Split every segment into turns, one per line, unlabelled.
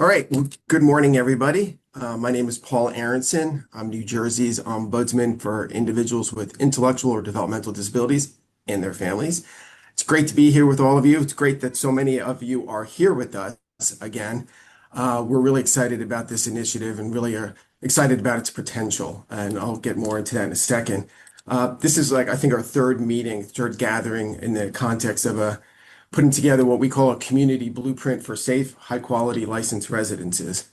All right. Well, good morning, everybody. My name is Paul Aronson. I'm New Jersey's ombudsman for individuals with intellectual or developmental disabilities and their families. It's great to be here with all of you. It's great that so many of you are here with us again. We're really excited about this initiative and really are excited about its potential. And I'll get more into that in a second. This is I think, our third gathering in the context of putting together what we call a community blueprint for safe, high-quality licensed residences.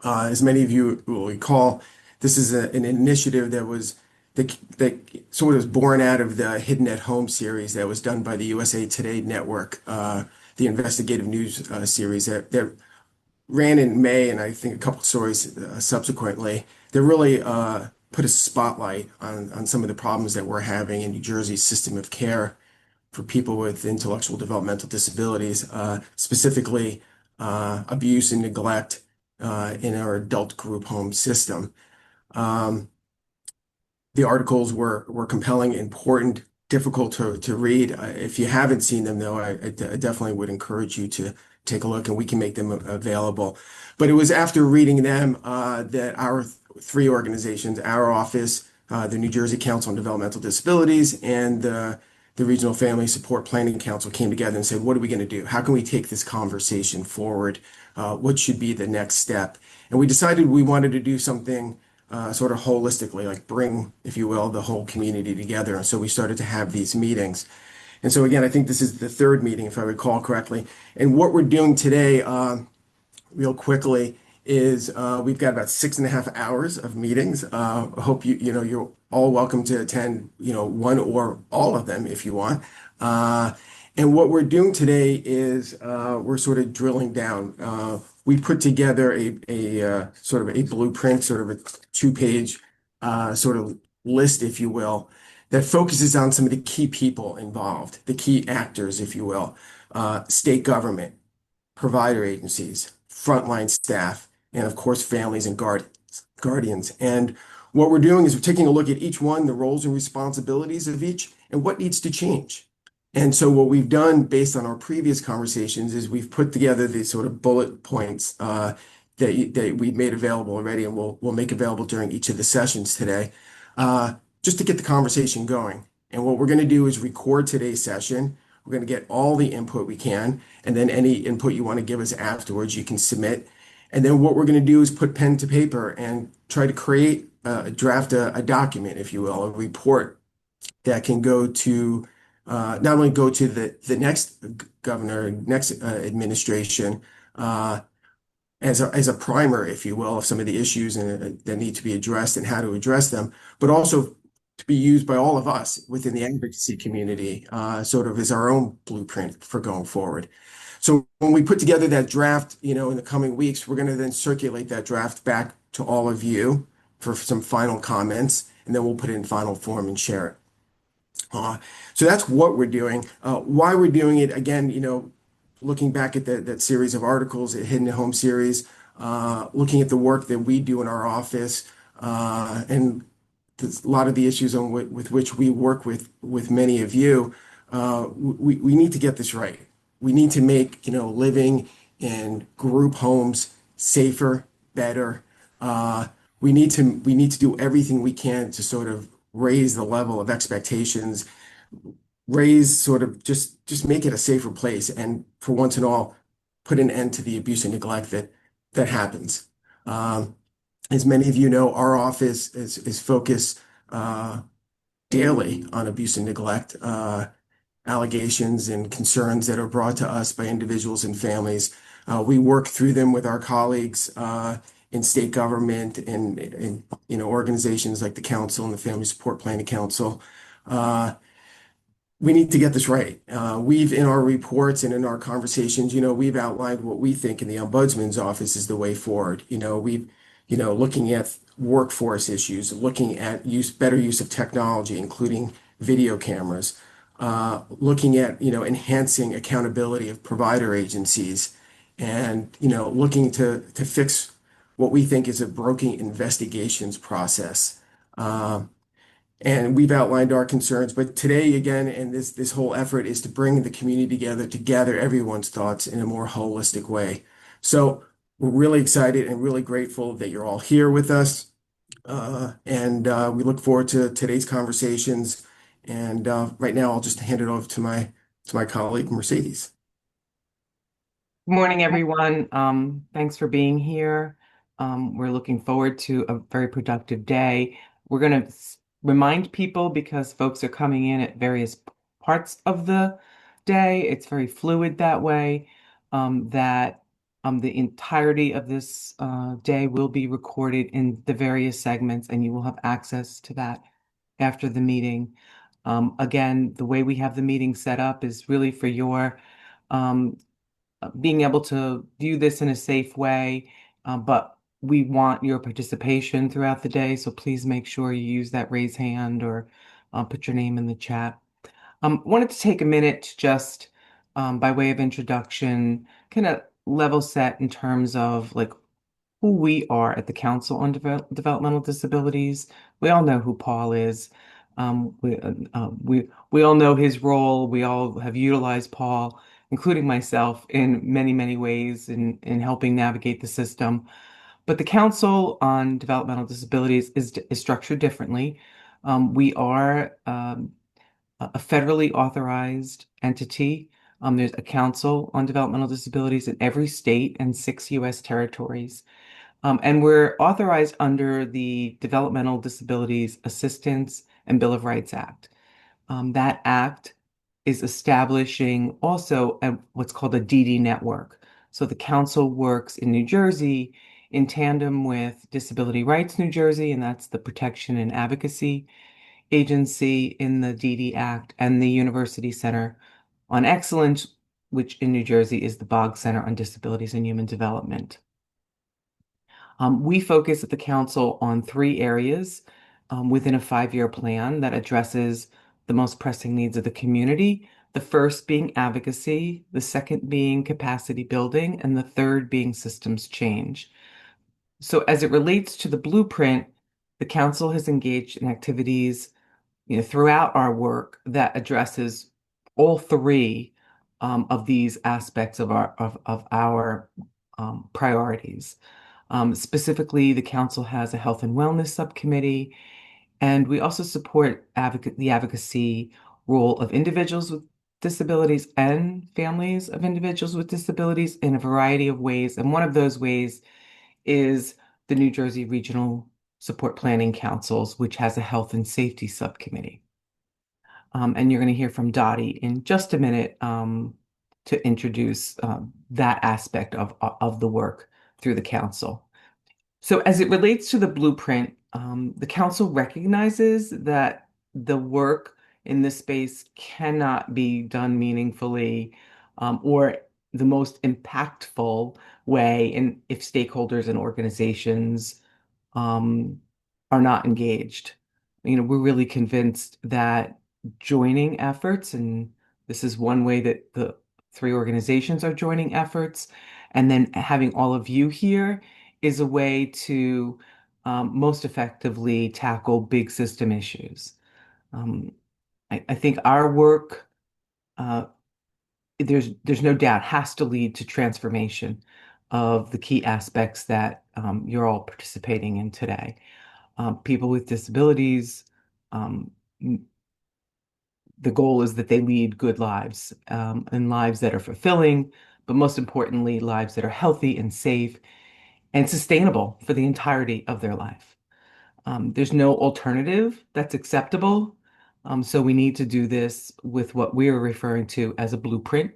As many of you will recall, this is an initiative that sort of was born out of the Hidden at Home series that was done by the USA Today network, the investigative news series that ran in May, and I think a couple of stories subsequently. That really put a spotlight on some of the problems that we're having in New Jersey's system of care for people with intellectual developmental disabilities, specifically abuse and neglect in our adult group home system. The articles were compelling, important, difficult to read. If you haven't seen them, though, I definitely would encourage you to take a look, and we can make them available. But it was after reading them that our three organizations, our office, the New Jersey Council on Developmental Disabilities, and the Regional Family Support Planning Council came together and said, what are we going to do? How can we take this conversation forward? What should be the next step? And we decided we wanted to do something sort of holistically, like bring, if you will, the whole community together. And so we started to have these meetings. And so again, I think this is the third meeting, if I recall correctly. And what we're doing today, real quickly, is we've got about 6.5 hours of meetings. I hope you're all welcome to attend, one or all of them if you want. And what we're doing today is we're sort of drilling down. We put together a sort of a blueprint, sort of a 2-page sort of list, if you will, that focuses on some of the key people involved, the key actors, if you will, state government, provider agencies, frontline staff, and of course, families and guardians. And what we're doing is we're taking a look at each one, the roles and responsibilities of each, and what needs to change. And so what we've done based on our previous conversations is we've put together these sort of bullet points that we've made available already, and we'll make available during each of the sessions today, just to get the conversation going. And what we're going to do is record today's session. We're going to get all the input we can, and then any input you want to give us afterwards, you can submit. And then what we're going to do is put pen to paper and try to create draft a document, if you will, a report that can go to not only go to the next governor, next administration, as a primer, if you will, of some of the issues that need to be addressed and how to address them, but also to be used by all of us within the advocacy community, sort of as our own blueprint for going forward. So when we put together that draft, in the coming weeks, we're going to then circulate that draft back to all of you for some final comments, and then we'll put it in final form and share it. So that's what we're doing. Why we're doing it, again, looking back at that series of articles, the Hidden at Home series, looking at the work that we do in our office, and a lot of the issues with which we work with many of you, we need to get this right. We need to make, living in group homes safer, better. We need to do everything we can to sort of raise the level of expectations, raise sort of just make it a safer place, and for once and all, put an end to the abuse and neglect that happens. As many of you know, our office is focused daily on abuse and neglect allegations and concerns that are brought to us by individuals and families. We work through them with our colleagues in state government and organizations like the Council and the Family Support Planning Council. We need to get this right. We've, in our reports and in our conversations, we've outlined what we think in the Ombudsman's office is the way forward. We've, looking at workforce issues, looking at better use of technology, including video cameras, looking at, enhancing accountability of provider agencies, and, looking to fix what we think is a broken investigations process. And we've outlined our concerns, but today, again, and this whole effort is to bring the community together to gather everyone's thoughts in a more holistic way. So We're really excited and really grateful that you're all here with us. And we look forward to today's conversations. And right now, I'll just hand it off to my colleague, Mercedes.
Good morning, everyone. Thanks for being here. We're looking forward to a very productive day. We're going to remind people because folks are coming in at various parts of the day. It's very fluid that way, that the entirety of this day will be recorded in the various segments, and you will have access to that after the meeting. Again, the way we have the meeting set up is really for your um, being able to view this in a safe way, but we want your participation throughout the day. So please make sure you use that raise hand or put your name in the chat. Wanted to take a minute to just, by way of introduction, kind of level set in terms of like who we are at the Council on Developmental Disabilities. We all know who Paul is. We all know his role. We all have utilized Paul, including myself, in many, many ways in helping navigate the system. But the Council on Developmental Disabilities is structured differently. We are a federally authorized entity. There's a Council on Developmental Disabilities in every state and 6 U.S. territories. And we're authorized under the Developmental Disabilities Assistance and Bill of Rights Act. That act is establishing also what's called a DD network. So the council works in New Jersey in tandem with Disability Rights New Jersey, and that's the Protection and Advocacy Agency in the DD Act, and the University Center on Excellence, which in New Jersey is the Boggs Center on Disabilities and Human Development. We focus at the council on 3 areas within a 5-year plan that addresses the most pressing needs of the community. The first being advocacy, the second being capacity building, and the third being systems change. So as it relates to the blueprint, the council has engaged in activities, throughout our work that addresses all three of these aspects of our priorities. Specifically, the council has a health and wellness subcommittee, and we also support the advocacy role of individuals with disabilities and families of individuals with disabilities in a variety of ways. And one of those ways is the New Jersey Regional Support Planning Councils, which has a health and safety subcommittee. And you're going to hear from Dottie in just a minute to introduce that aspect of the work through the council. So as it relates to the blueprint, the council recognizes that the work in this space cannot be done meaningfully or the most impactful way if stakeholders and organizations um, are not engaged. We're really convinced that joining efforts, and this is one way that the 3 organizations are joining efforts, and then having all of you here is a way to most effectively tackle big system issues. Um, I think our work, uh, there's no doubt, has to lead to transformation of the key aspects that you're all participating in today. People with disabilities, um, the goal is that they lead good lives and lives that are fulfilling, but most importantly, lives that are healthy and safe and sustainable for the entirety of their life. There's no alternative that's acceptable. So we need to do this with what we are referring to as a blueprint,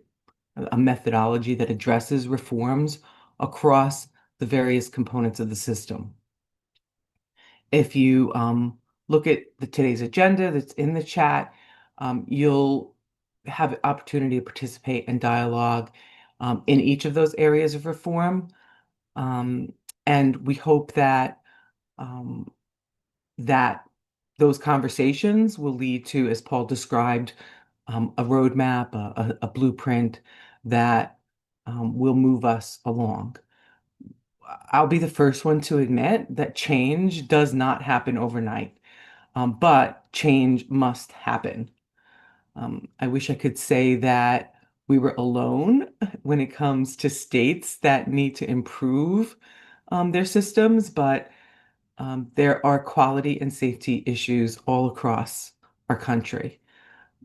a methodology that addresses reforms across the various components of the system. If you look at today's agenda that's in the chat, you'll have the opportunity to participate in dialogue in each of those areas of reform. Um, and we hope um, that those conversations will lead to, as Paul described, a roadmap, a blueprint that will move us along. I'll be the first one to admit that change does not happen overnight, but change must happen. I wish I could say that we were alone when it comes to states that need to improve their systems, but there are quality and safety issues all across our country.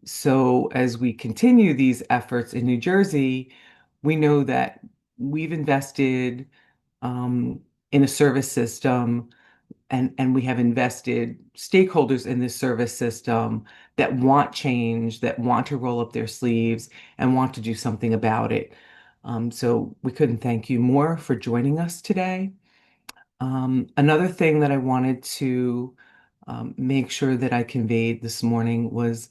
So as we continue these efforts in New Jersey, we know that we've invested um, in a service system and we have invested stakeholders in this service system that want change, that want to roll up their sleeves and want to do something about it. So we couldn't thank you more for joining us today. Another thing that I wanted to make sure that I conveyed this morning was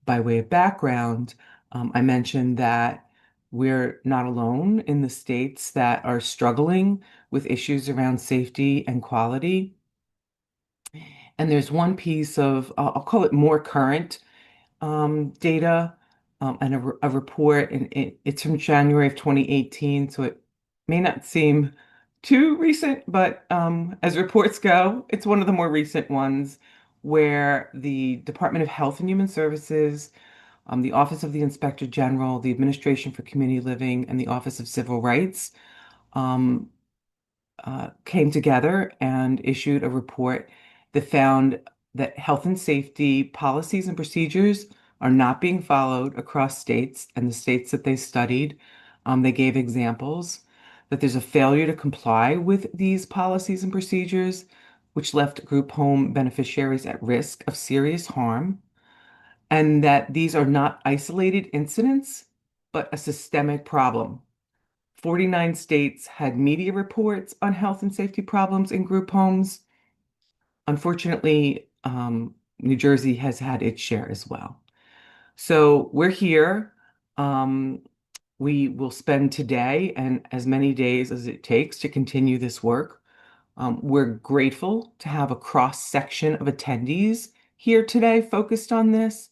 by way of background. I mentioned that we're not alone in the states that are struggling with issues around safety and quality. And there's one piece of, I'll call it more current data and a report, and it's from January of 2018, so it may not seem too recent, but as reports go, it's one of the more recent ones where the Department of Health and Human Services, the Office of the Inspector General, the Administration for Community Living, and the Office of Civil Rights um, came together and issued a report that found that health and safety policies and procedures are not being followed across states and the states that they studied. They gave examples that there's a failure to comply with these policies and procedures, which left group home beneficiaries at risk of serious harm, and that these are not isolated incidents, but a systemic problem. 49 states had media reports on health and safety problems in group homes. Unfortunately, New Jersey has had its share as well. So we're here. Um, we will spend today and as many days as it takes to continue this work. We're grateful to have a cross section of attendees here today focused on this.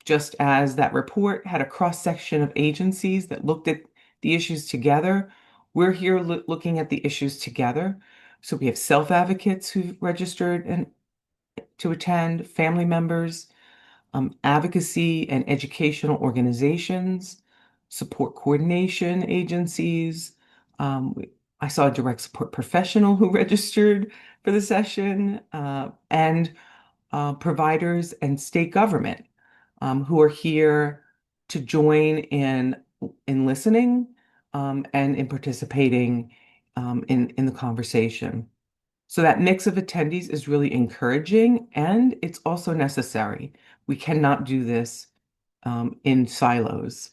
Just as that report had a cross-section of agencies that looked at the issues together, we're here looking at the issues together. So we have self-advocates who've registered and to attend, family members, advocacy and educational organizations, support coordination agencies. I saw a direct support professional who registered for the session, and providers and state government who are here to join in listening and in participating in the conversation. So that mix of attendees is really encouraging and it's also necessary. We cannot do this in silos.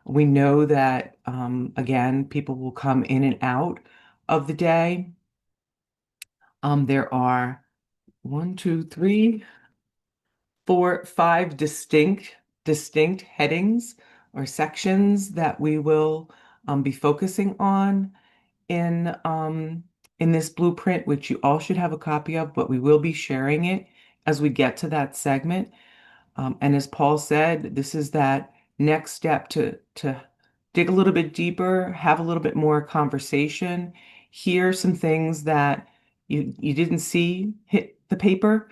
We know that, again, people will come in and out of the day. There are one, two, three, four, five distinct headings or sections that we will be focusing on in um, in this blueprint, which you all should have a copy of, but we will be sharing it as we get to that segment. And as Paul said, this is that next step to dig a little bit deeper, have a little bit more conversation, hear some things that you didn't see hit the paper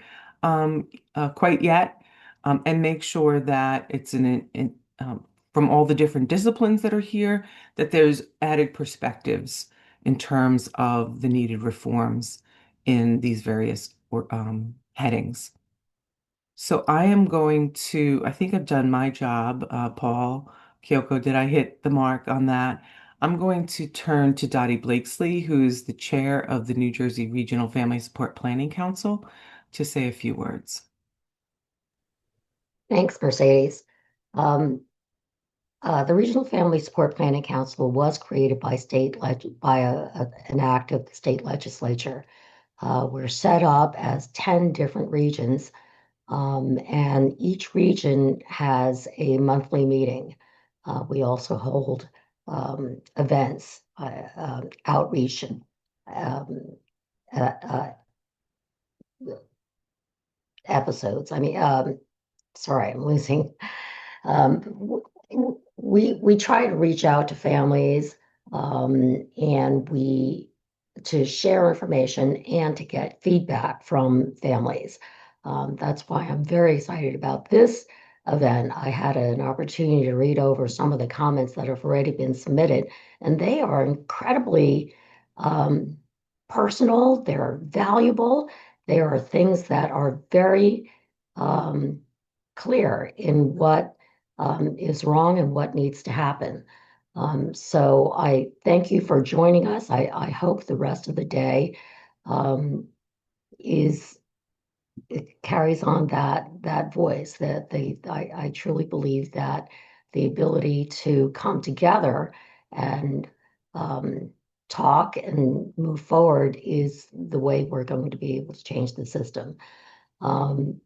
quite yet, and make sure that it's from all the different disciplines that are here, that there's added perspectives in terms of the needed reforms in these various headings. So I am going to, I think I've done my job, Paul. Kyoko, did I hit the mark on that? I'm going to turn to Dottie Blakesley, who's the chair of the New Jersey Regional Family Support Planning Council, to say a few words.
Thanks, Mercedes. Um, the Regional Family Support Planning Council was created by an act of the state legislature. We're set up as 10 different regions, and each region has a monthly meeting. We also hold events, outreach, um, uh, uh, episodes. Sorry, I'm losing. We try to reach out to families, and to share information and to get feedback from families. That's why I'm very excited about this event, I had an opportunity to read over some of the comments that have already been submitted, and they are incredibly um, personal. They're valuable. They are things that are very clear in what is wrong and what needs to happen. So I thank you for joining us. I hope the rest of the day um, is it carries on that voice that I truly believe that the ability to come together and um, talk and move forward is the way we're going to be able to change the system. Um,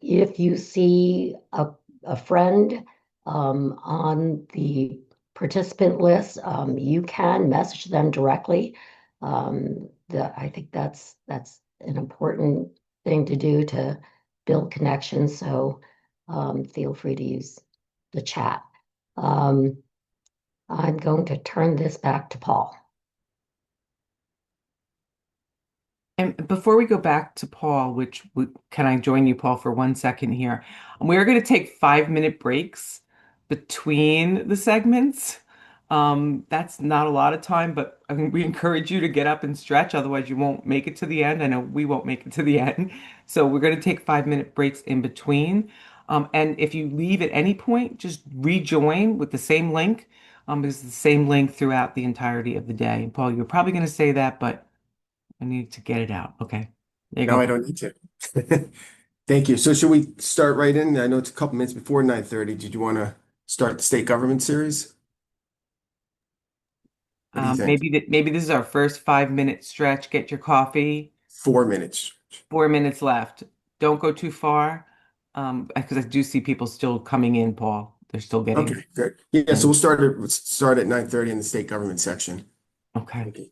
if you see a friend on the participant list, you can message them directly. I think that's an important thing to do to build connections. So feel free to use the chat. Um, I'm going to turn this back to Paul.
And before we go back to Paul, can I join you, Paul, for 1 second here? We're going to take 5 minute breaks between the segments. That's not a lot of time, but I mean, we encourage you to get up and stretch, otherwise you won't make it to the end. I know we won't make it to the end. So we're going to take 5 minute breaks in between. And if you leave at any point, just rejoin with the same link. It's the same link throughout the entirety of the day. And Paul, you're probably going to say that, but I need to get it out. Okay. There you
No, I
go.
don't need to. Thank you. So should we start right in? I know it's a couple minutes before 9:30. Did you want to start the state government series? What do you think?
Maybe this is our first 5 minute stretch. Get your coffee.
4 minutes.
4 minutes left. Don't go too far. Because I do see people still coming in, Paul. They're still getting
Okay, good. Yeah, so
in.
we'll start at 9:30 in the state government section.
Okay.
Okay.